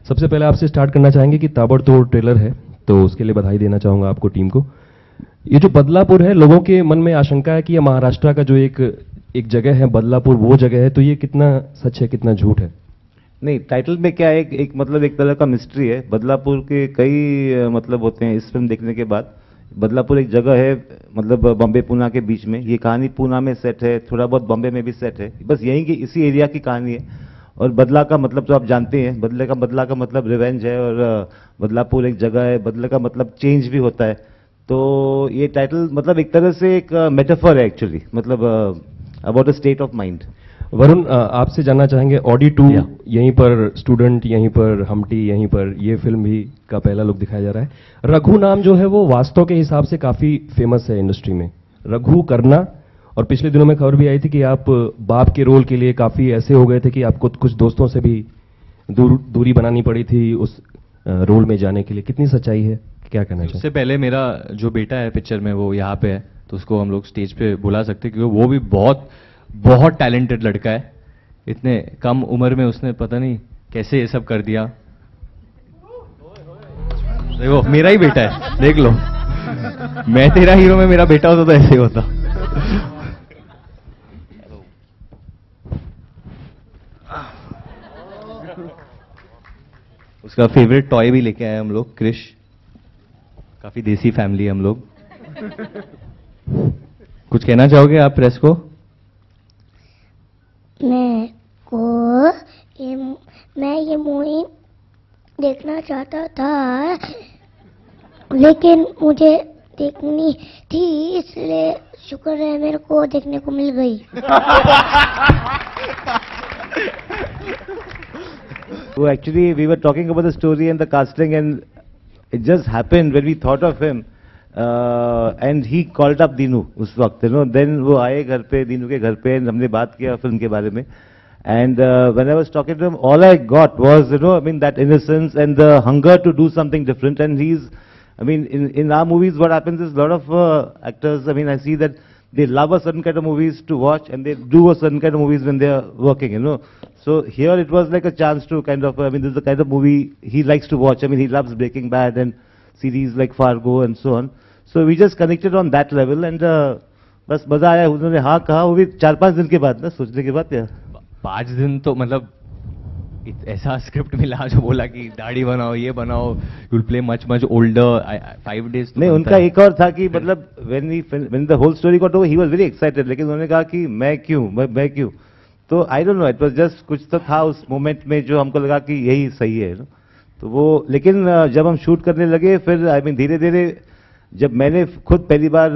सबसे पहले आपसे स्टार्ट करना चाहेंगे कि ताबड़तोड़ ट्रेलर है, तो उसके लिए बधाई देना चाहूंगा आपको, टीम को। ये जो बदलापुर है, लोगों के मन में आशंका है कि ये महाराष्ट्र का जो एक जगह है बदलापुर, वो जगह है, तो ये कितना सच है कितना झूठ है? नहीं, टाइटल में क्या है, एक मतलब एक तरह का मिस्ट्री है। बदलापुर के कई मतलब होते हैं इस फिल्म देखने के बाद। बदलापुर एक जगह है, मतलब बॉम्बे पूना के बीच में। ये कहानी पूना में सेट है, थोड़ा बहुत बॉम्बे में भी सेट है, बस यहीं की इसी एरिया की कहानी है। और बदला का मतलब तो आप जानते हैं, बदला का मतलब रिवेंज है, और बदलापुर एक जगह है, बदले का मतलब चेंज भी होता है। तो ये टाइटल मतलब एक तरह से एक मेटाफर है एक्चुअली, मतलब about a state of mind. Varun, आपसे जानना चाहेंगे, ऑडी 2 यहीं पर, स्टूडेंट यहीं पर, हमटी यहीं पर, ये फिल्म भी का पहला लुक दिखाया जा रहा है। रघु नाम जो है वो वास्तव के हिसाब से काफी फेमस है इंडस्ट्री में, रघु करना। और पिछले दिनों में खबर भी आई थी कि आप बाप के रोल के लिए काफी ऐसे हो गए थे कि आपको कुछ दोस्तों से भी दूरी बनानी पड़ी थी उस रोल में जाने के लिए। कितनी सच्चाई है, क्या कहना चाहिए? उससे पहले मेरा जो बेटा है पिक्चर में, वो यहाँ पे है, तो उसको हम लोग स्टेज पे बुला सकते हैं, क्योंकि वो भी बहुत बहुत टैलेंटेड लड़का है। इतने कम उम्र में उसने पता नहीं कैसे ये सब कर दिया। देखो, मेरा ही बेटा है, देख लो। मैं तेरा हीरो में मेरा बेटा होता तो ऐसे ही होता। उसका फेवरेट टॉय भी लेके आए हम लोग, क्रिश। काफी देसी फैमिली है हम लोग। कुछ कहना चाहोगे आप प्रेस को? मैं ये मूवी देखना चाहता था, लेकिन मुझे देखनी थी, इसलिए शुक्र है मेरे को देखने को मिल गई। So actually we were talking about the story and the casting, and it just happened when we thought of him, and he called up Dinu उस वक्त, then वो आए घर पे, दीनू के घर पे, हमने बात किया फिल्म के बारे में। And when I was talking to him, all I got was, I mean, that innocence and the hunger to do something different. And I mean, in our movies, what happens is a lot of actors, I mean, I see that they love a certain kind of movies to watch, and they do a certain kind of movies when they are working, So here it was like a chance to kind of, I mean, this is the kind of movie he likes to watch. I mean, he loves Breaking Bad and series like Fargo and so on. So we just connected on that level, and बस मजा आया। उन्होंने हाँ कहा, वो भी 4-5 दिन के बाद ना, सोचने के बाद। 5 दिन तो मतलब ऐसा स्क्रिप्ट मिला जो बोला कि दाढ़ी बनाओ, ये बनाओ, you will play much much older. 5 days नहीं, उनका एक और था कि मतलब when the whole story got over, he was very excited, लेकिन उन्होंने कहा कि मैं क्यों। तो आई don't no, it was just कुछ तो था उस मोमेंट में जो हमको लगा कि यही सही है, तो वो। लेकिन जब हम शूट करने लगे, फिर आई मीन धीरे धीरे जब मैंने खुद पहली बार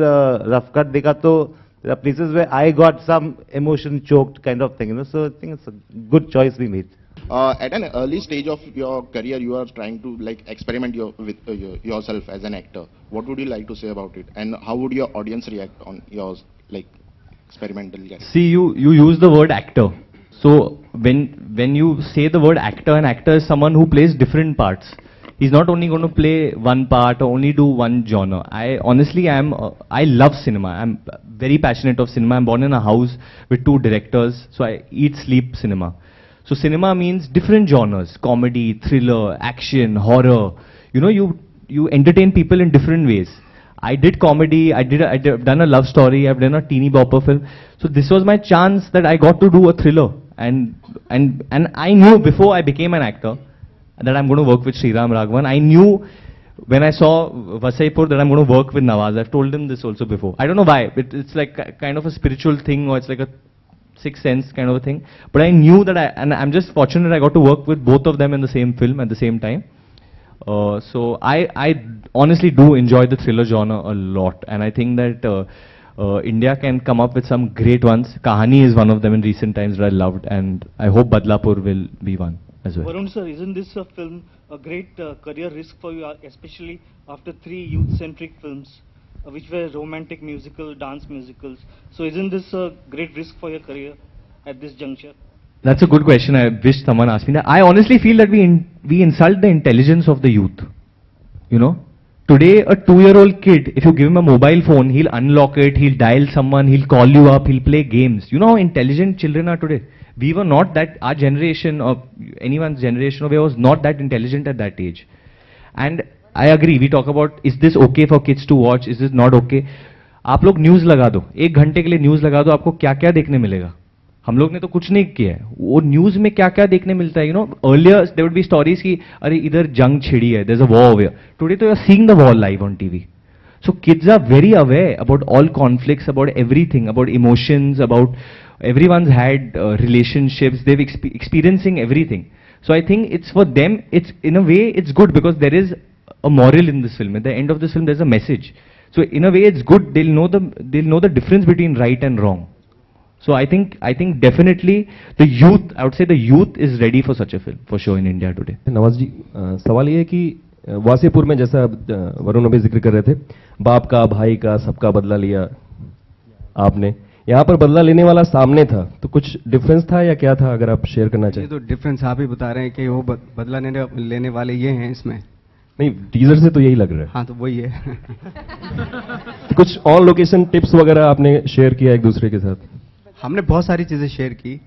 रफ कट देखा, तो places where I got some emotion choked kind of thing, so I think it's a good choice we made. At an early stage of your career, you are trying to like experiment with yourself as an actor. What would you like to say about it, and how would your audience react on your like experimental character? See, you use the word actor. So when you say the word actor, an actor is someone who plays different parts. He's not only going to play one part or only do one genre. I love cinema. I'm very passionate of cinema. I'm born in a house with 2 directors, so I eat, sleep cinema. So cinema means different genres: comedy, thriller, action, horror. You entertain people in different ways. I did comedy. I've done a love story. I've done a teeny bopper film. So this was my chance that I got to do a thriller, and I knew before I became an actor that I'm going to work with Sriram Raghavan. I knew when I saw Vasaipur that I'm going to work with Nawaz. I've told him this also before. I don't know why. It's like kind of a spiritual thing, or it's like a sixth sense kind of a thing. But I knew that and I'm just fortunate I got to work with both of them in the same film at the same time. So I honestly do enjoy the thriller genre a lot, and I think that India can come up with some great ones. Kahani is one of them in recent times that I loved, and I hope Badlapur will be one as well. Varun sir, isn't this a film a great career risk for you, especially after 3 youth-centric films, which were romantic musical, dance musicals? So isn't this a great risk for your career at this juncture? That's a good question. I wish someone asked me that. I honestly feel that we insult the intelligence of the youth. Today, a 2-year-old kid, if you give him a mobile phone, he'll unlock it, he'll dial someone, he'll call you up, he'll play games. You know how intelligent children are today? We were not that, our generation or anyone's generation of was not that intelligent at that age. And I agree, we talk about, is this okay for kids to watch, is this not okay? आप लोग news लगा दो, 1 घंटे के लिए news लगा दो, आपको क्या क्या देखने मिलेगा? हम लोग ने तो कुछ नहीं किया है, वो न्यूज़ में क्या क्या देखने मिलता है, you know, earlier there would be stories की अरे इधर जंग छिड़ी है, there is a war over, today तो you are seeing the war live on TV. So kids are very aware about all conflicts, about everything, about emotions, about everyone's had relationships, they've experiencing everything. So I think it's for them, it's in a way it's good because there is a moral in this film. At the end of this film there's a message. So in a way it's good, they'll know the difference between right and wrong. So I think definitely the youth, I would say the youth is ready for such a film for sure in India today. Nawaz ji, सवाल ये है कि वासेपुर में जैसा वरुण अभी जिक्र कर रहे थे, बाप का, भाई का, सबका बदला लिया आपने, यहाँ पर बदला लेने वाला सामने था, तो कुछ डिफरेंस था या क्या था, अगर आप शेयर करना चाहें? ये तो डिफरेंस आप ही बता रहे हैं कि वो बदला लेने वाले ये हैं इसमें. नहीं, टीजर से तो यही लग रहा है. हाँ, तो वही है. तो कुछ ऑन लोकेशन टिप्स वगैरह आपने शेयर किया एक दूसरे के साथ? हमने बहुत सारी चीजें शेयर की,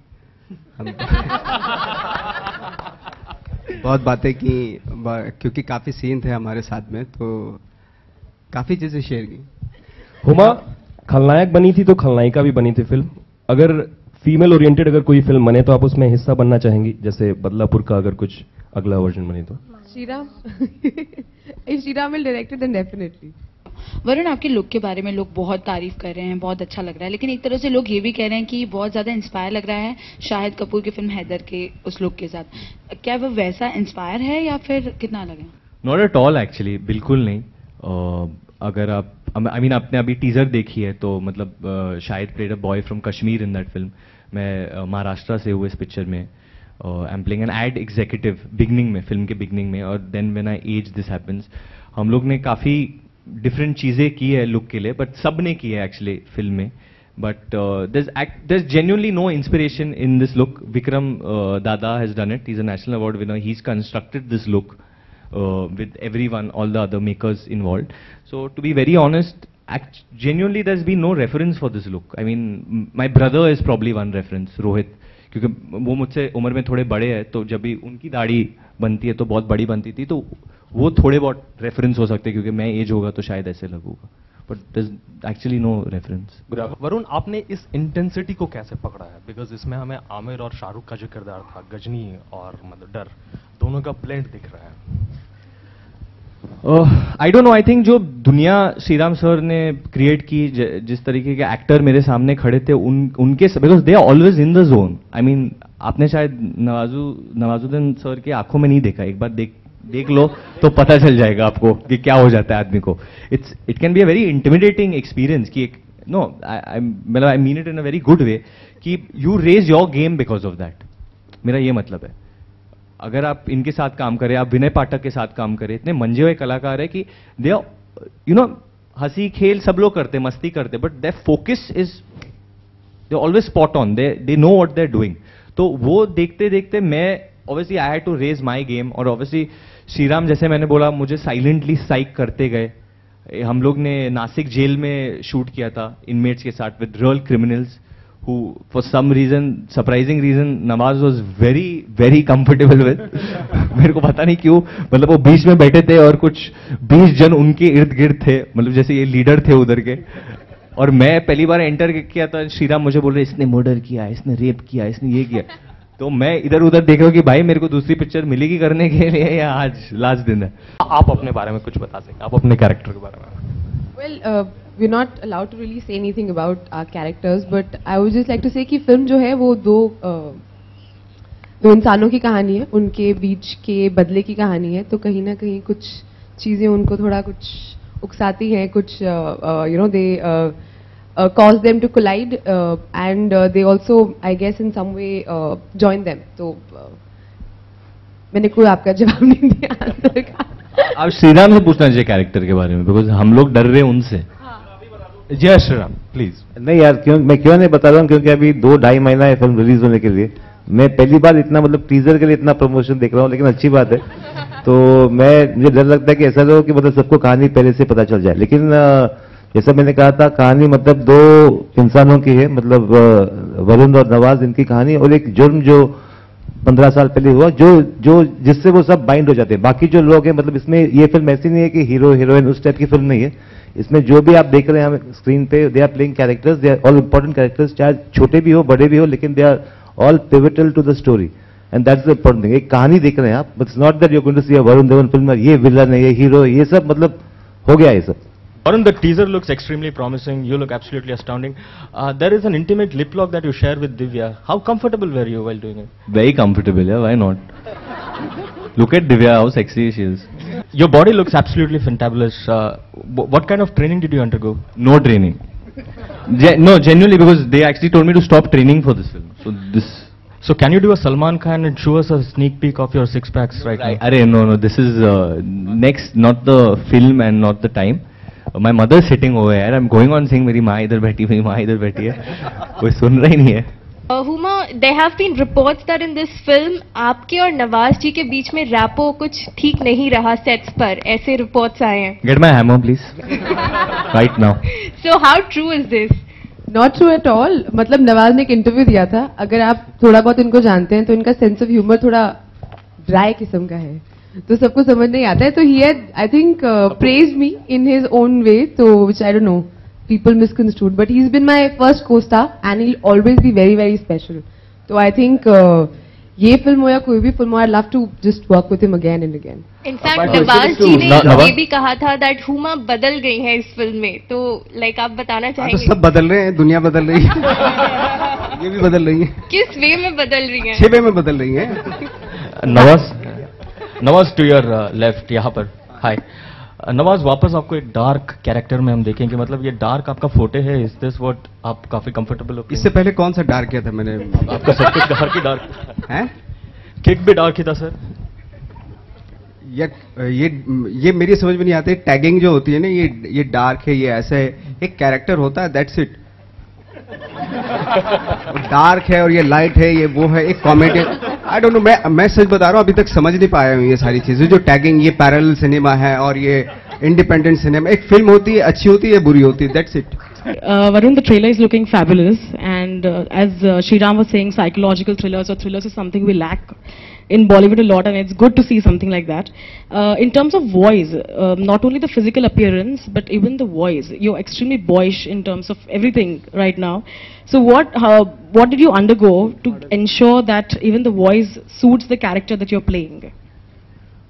बहुत बातें की, क्योंकि काफी सीन थे हमारे साथ में, तो काफी चीजें शेयर की. हुमा खलनायक बनी थी तो खलनायिका भी बनी थी फिल्म. अगर फीमेल ओरिएंटेड अगर कोई फिल्म बने तो आप उसमें हिस्सा बनना चाहेंगी, जैसे बदलापुर का अगर कुछ अगला वर्जन बने तो? Shriram if Shriram will direct it then definitely. Varun, आपके लुक के बारे में लोग बहुत तारीफ कर रहे हैं, बहुत अच्छा लग रहा है, लेकिन एक तरह से लोग ये भी कह रहे हैं कि बहुत ज्यादा इंस्पायर लग रहा है शाहिद कपूर की फिल्म हैदर के उस लुक के साथ. क्या वो वैसा इंस्पायर है या फिर कितना अलग है? नॉट एट ऑल एक्चुअली, बिल्कुल नहीं. अगर आप आई मीन आपने अभी टीजर देखी है तो मतलब Shahid played a boy from Kashmir in that film. मैं महाराष्ट्र से हूँ इस पिक्चर में. I am playing an ad executive beginning में, फिल्म के बिगनिंग में, और then when I as this happens. हम लोग ने काफ़ी डिफरेंट चीज़ें की है लुक के लिए, बट सब ने की है एक्चुअली फिल्म में. But there's genuinely no inspiration in this look. Vikram Dada has done it. He's a national award winner. He's constructed this look with everyone, all the other makers involved. So to be very honest, genuinely there's been no reference for this look. I mean, my brother is probably one reference, Rohit, क्योंकि वो मुझसे उम्र में थोड़े बड़े हैं, तो जब भी उनकी दाढ़ी बनती है तो बहुत बड़ी बनती थी, तो वो थोड़े बहुत रेफरेंस हो सकते हैं, क्योंकि मैं एज होगा तो शायद ऐसे लगूंगा, but there actually no reference. Varun, आपने इस इंटेंसिटी को कैसे पकड़ा है? बिकॉज इसमें हमें आमिर और शाहरुख का जो किरदार था, गजनी और मतलब डर, दोनों का ब्लेंड दिख रहा है. आई डोंट नो, आई थिंक जो दुनिया श्रीराम सर ने क्रिएट की, जिस तरीके के एक्टर मेरे सामने खड़े थे, उनके because they are always in the zone. I mean आपने शायद नवाजुद्दीन सर की आंखों में नहीं देखा, एक बार देख लो तो पता चल जाएगा आपको कि क्या हो जाता है आदमी को. It can be a very intimidating experience कि नो, मतलब I mean it in a very good way, कि you raise your game because of that. मेरा ये मतलब है, अगर आप इनके साथ काम करें, आप विनय पाठक के साथ काम करें, इतने मंजे हुए कलाकार है कि दे यू नो, हंसी खेल सब लोग करते, मस्ती करते, but their focus is, they always spot on, they know what they are doing. तो वो देखते देखते मैं obviously I had to raise my game, और ऑब्वियसली श्रीराम, जैसे मैंने बोला, मुझे साइलेंटली साइक करते गए. हम लोग ने नासिक जेल में शूट किया था इनमेट्स के साथ with real criminals, who for some reason, surprising reason, Nawaz was very comfortable with. मेरे को पता नहीं क्यों, मतलब वो बीच में बैठे थे और कुछ 20 जन उनके इर्द गिर्द थे, मतलब जैसे ये लीडर थे उधर के, और मैं पहली बार एंटर किया था, श्रीराम मुझे बोल रहे इसने मर्डर किया, इसने रेप किया, इसने ये किया. तो मैं इधर उधर देख रहा हूँ कि भाई मेरे को दूसरी पिक्चर मिलेगी करने के लिए या आज लास्ट दिन है. आप अपने बारे में कुछ बता सकते, आप अपने कैरेक्टर के बारे में? Well, we're not allowed to really say anything about our characters, but I would just like to say कि फिल्म जो है वो दो इंसानों की कहानी है, उनके बीच के बदले की कहानी है. तो कहीं ना कहीं कुछ चीज़ें उनको थोड़ा कुछ उकसाती हैं, कुछ you know, they cause them to collide and they also, I guess, in some way join them. तो मैंने कोई आपका जवाब नहीं दिया आंसर का. आप श्रीराम से पूछना चाहिए कैरेक्टर के बारे में, बिकॉज हम लोग डर रहे हैं उनसे. जय श्रीराम प्लीज. नहीं यार, मैं क्यों नहीं बता रहा हूँ, क्योंकि अभी 2-2.5 महीना है फिल्म रिलीज होने के लिए. मैं पहली बार इतना, मतलब टीजर के लिए इतना प्रमोशन देख रहा हूँ, लेकिन अच्छी बात है. तो मुझे डर लगता है कि ऐसा हो कि मतलब सबको कहानी पहले से पता चल जाए, लेकिन जैसा मैंने कहा था, कहानी मतलब दो इंसानों की है, मतलब वरुण और नवाज, इनकी कहानी, और एक जुर्म जो 15 साल पहले हुआ, जो जिससे वो सब बाइंड हो जाते हैं। बाकी जो लोग हैं, मतलब इसमें ये फिल्म ऐसी नहीं है कि हीरो हीरोइन उस टाइप की फिल्म नहीं है। इसमें जो भी आप देख रहे हैं स्क्रीन पे, they are playing characters, they are all important characters, चाहे छोटे भी हो बड़े भी हो, लेकिन they are all pivotal to the story, and that's the important thing. एक कहानी देख रहे हैं आप, but it's not that you are going to see a Varun Dhawan film, ये विलन है, ये हीरो, ये सब मतलब हो गया ये सब। Varun, the teaser looks extremely promising. You look absolutely astounding. There is an intimate lip lock that you share with Divya. How comfortable were you while doing it? Very comfortable, yeah, why not? Look at Divya, how sexy she is. Your body looks absolutely fantabulous. What kind of training did you undergo? No training. No, genuinely, because they actually told me to stop training for this film. So can you do a Salman Khan and show us a sneak peek of your six packs right now? Arey, no, this is next, not the film and not the time. My mother is sitting over here. I'm going on saying, मेरी माँ इधर बैठी, मेरी माँ इधर बैठी है. कोई सुन रहा ही नहीं है. Huma, there have been reports that in this film आपके और नवाज जी के बीच में रैपो कुछ ठीक नहीं रहा सेट्स पर, ऐसे रिपोर्ट्स आए हैं. Get my hammer, please. Right now. So how true is this? Not true at all. मतलब नवाज ने एक इंटरव्यू दिया था, अगर आप थोड़ा बहुत इनको जानते हैं तो इनका सेंस ऑफ ह्यूमर थोड़ा ड्राई किस्म का है, तो सबको समझ नहीं आता है. तो he had, I think, praise me in his own way, तो which I don't know, people misconstrued, but he is been my first co-star and he will always be very very special. तो I think ये film हो या कोई भी film हो, I love to just work with him again and again. In fact Nawaz ji ने ये भी कहा था दैट हुमा बदल गई है इस फिल्म में, तो लाइक आप बताना चाहेंगे? तो सब बदल रहे हैं, दुनिया बदल रही है. ये भी बदल रही है. किस वे में बदल रही है? 6 वे में बदल रही है. नवाज टू योर लेफ्ट, यहाँ पर. हाय नवाज, वापस आपको एक डार्क कैरेक्टर में हम देखेंगे. मतलब ये डार्क आपका फोटे है, इज दिस व्हाट आप काफी कंफर्टेबल हो? इससे पहले कौन सा डार्क किया था मैंने? आपका सब कुछ डार्क ही डार्क है. किक भी डार्क ही था सर. ये मेरी समझ में नहीं आती. टैगिंग जो होती है ना, ये डार्क है, ये ऐसा है, एक कैरेक्टर होता है, दैट्स इट. डार्क है और ये लाइट है, ये वो है, एक कॉमेडी. आई डोंट नो, मैं सच बता रहा हूँ, अभी तक समझ नहीं पाया हूँ ये सारी चीजें. जो टैगिंग, ये पैरेलल सिनेमा है और ये इंडिपेंडेंट सिनेमा. एक फिल्म होती है, अच्छी होती है, बुरी होती है, that's it. Varun, the trailer is looking fabulous, and as Shriram was saying, psychological thrillers or thrillers is something we lack in Bollywood a lot, and it's good to see something like that. In terms of voice, not only the physical appearance, but even the voice, you're extremely boyish in terms of everything right now. So what did you undergo to ensure that even the voice suits the character that you're playing?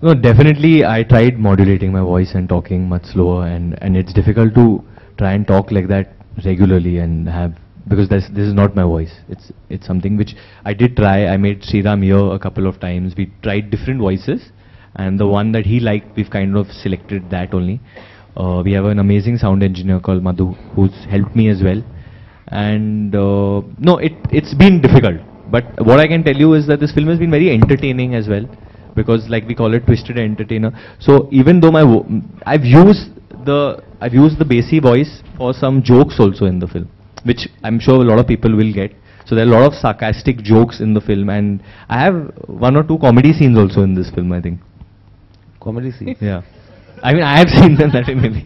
No, definitely I tried modulating my voice and talking much slower, and it's difficult to try and talk like that regularly and have, because this is not my voice. It's something which I did try. I made Sriram hear a couple of times. We tried different voices, and the one that he liked, we've kind of selected that only. We have an amazing sound engineer called Madhu, who's helped me as well. And no, it's been difficult, but what I can tell you is that this film has been very entertaining as well, because like we call it twisted entertainer. So even though I've used the bassy voice for some jokes also in the film, which I'm sure a lot of people will get. So there are a lot of sarcastic jokes in the film, and I have 1 or 2 comedy scenes also in this film, I think. Comedy scenes? Yeah. I mean, I have seen them that maybe.